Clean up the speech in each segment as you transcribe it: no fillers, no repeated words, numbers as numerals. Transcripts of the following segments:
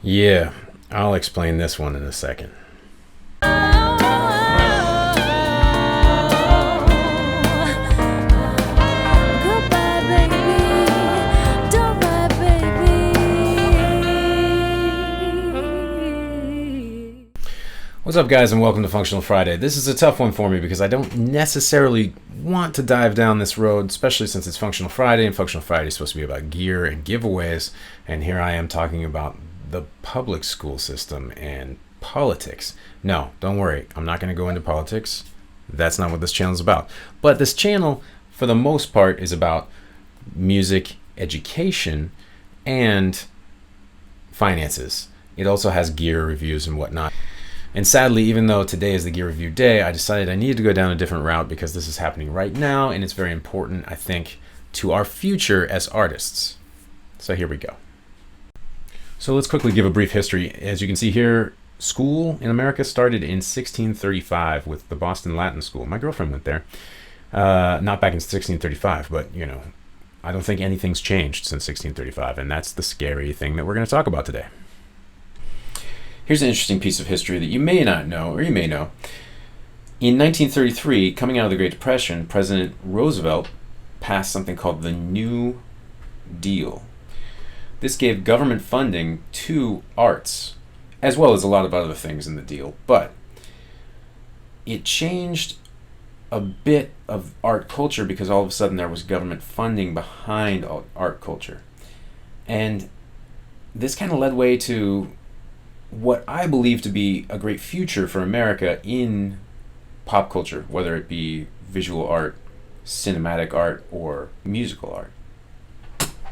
Yeah, I'll explain this one in a second. What's up, guys, and welcome to Functional Friday. This is a tough one for me because I don't necessarily want to dive down this road, especially since it's Functional Friday, and Functional Friday is supposed to be about gear and giveaways, and here I am talking about the public school system and politics. No, don't worry, I'm not going to go into politics. That's not what this channel is about. But this channel, for the most part, is about music education and finances. It also has gear reviews and whatnot. And sadly, even though today is the gear review day, I decided I needed to go down a different route because this is happening right now, and it's very important, I think, to our future as artists. So here we go. So let's quickly give a brief history. As you can see here, school in America started in 1635 with the Boston Latin School. My girlfriend went there. Not back in 1635, but I don't think anything's changed since 1635, and that's the scary thing that we're going to talk about today. Here's an interesting piece of history that you may not know, or you may know. In 1933, coming out of the Great Depression, President Roosevelt passed something called the New Deal. This gave government funding to arts, as well as a lot of other things in the deal, but it changed a bit of art culture because all of a sudden there was government funding behind art culture. And this kind of led way to what I believe to be a great future for America in pop culture, whether it be visual art, cinematic art, or musical art.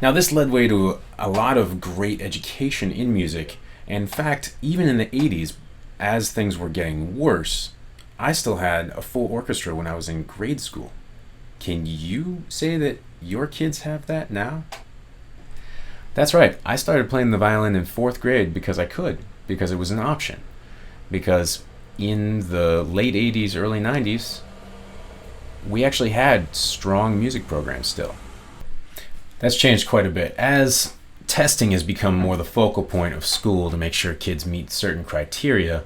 Now, this led way to a lot of great education in music. And in fact, even in the 80s, as things were getting worse, I still had a full orchestra when I was in grade school. Can you say that your kids have that now? That's right. I started playing the violin in 4th grade because I could. Because it was an option. Because in the late 80s, early 90s, we actually had strong music programs still. That's changed quite a bit. As testing has become more the focal point of school to make sure kids meet certain criteria,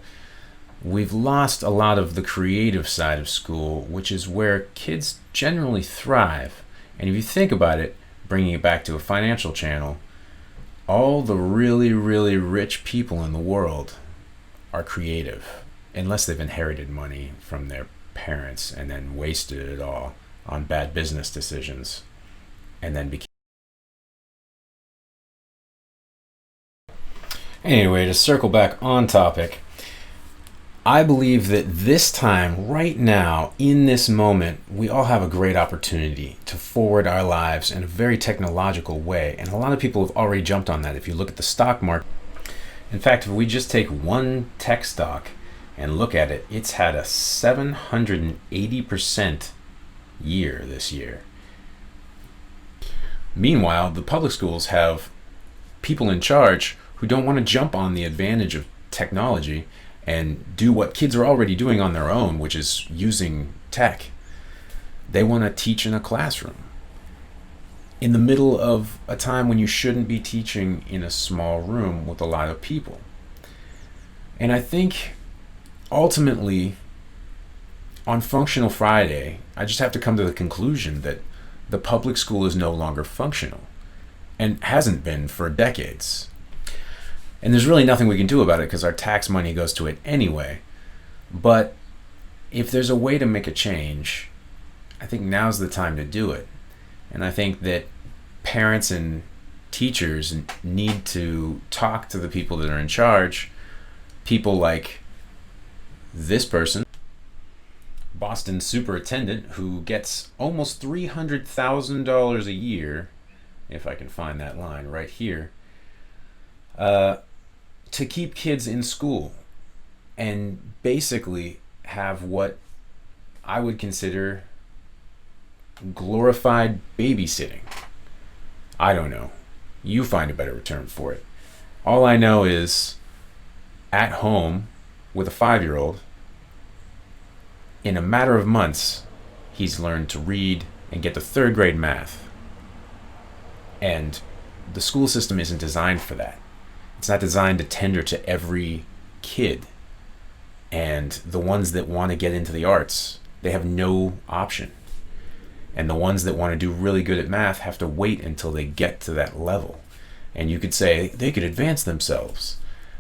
we've lost a lot of the creative side of school, which is where kids generally thrive. And if you think about it, bringing it back to a financial channel, all the really, really rich people in the world are creative, unless they've inherited money from their parents and then wasted it all on bad business decisions and then became... Anyway, to circle back on topic, I believe that this time, right now, in this moment, we all have a great opportunity to forward our lives in a very technological way. And a lot of people have already jumped on that. If you look at the stock market, in fact, if we just take one tech stock and look at it, it's had a 780% year this year. Meanwhile, the public schools have people in charge who don't want to jump on the advantage of technology and do what kids are already doing on their own, which is using tech. They want to teach in a classroom in the middle of a time when you shouldn't be teaching in a small room with a lot of people. And I think ultimately on Functional Friday, I just have to come to the conclusion that the public school is no longer functional and hasn't been for decades. And there's really nothing we can do about it because our tax money goes to it anyway. But if there's a way to make a change, I think now's the time to do it. And I think that parents and teachers need to talk to the people that are in charge, people like this person, Boston superintendent, who gets almost $300,000 a year, if I can find that line right here, to keep kids in school and basically have what I would consider glorified babysitting. I don't know. You find a better term for it. All I know is at home with a 5-year-old, in a matter of months, he's learned to read and get to 3rd grade math. And the school system isn't designed for that. It's not designed to tender to every kid. And the ones that want to get into the arts, they have no option. And the ones that want to do really good at math have to wait until they get to that level. And you could say they could advance themselves,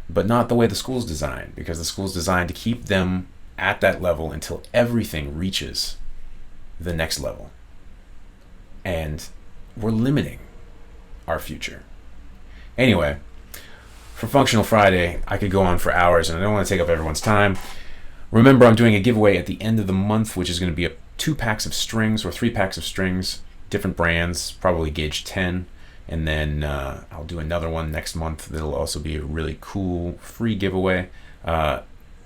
but not the way the school's designed, because the school's designed to keep them at that level until everything reaches the next level. And we're limiting our future. Anyway, for Functional Friday, I could go on for hours, and I don't want to take up everyone's time. Remember, I'm doing a giveaway at the end of the month, which is going to be 2 packs of strings or 3 packs of strings, different brands, probably gauge 10. And then I'll do another one next month that'll also be a really cool free giveaway.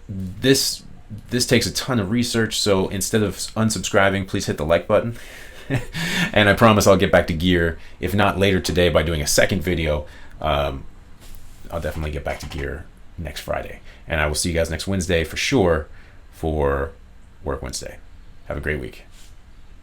This takes a ton of research, so instead of unsubscribing, please hit the like button. And I promise I'll get back to gear, if not later today by doing a second video. I'll definitely get back to gear next Friday. And I will see you guys next Wednesday for sure for Work Wednesday. Have a great week.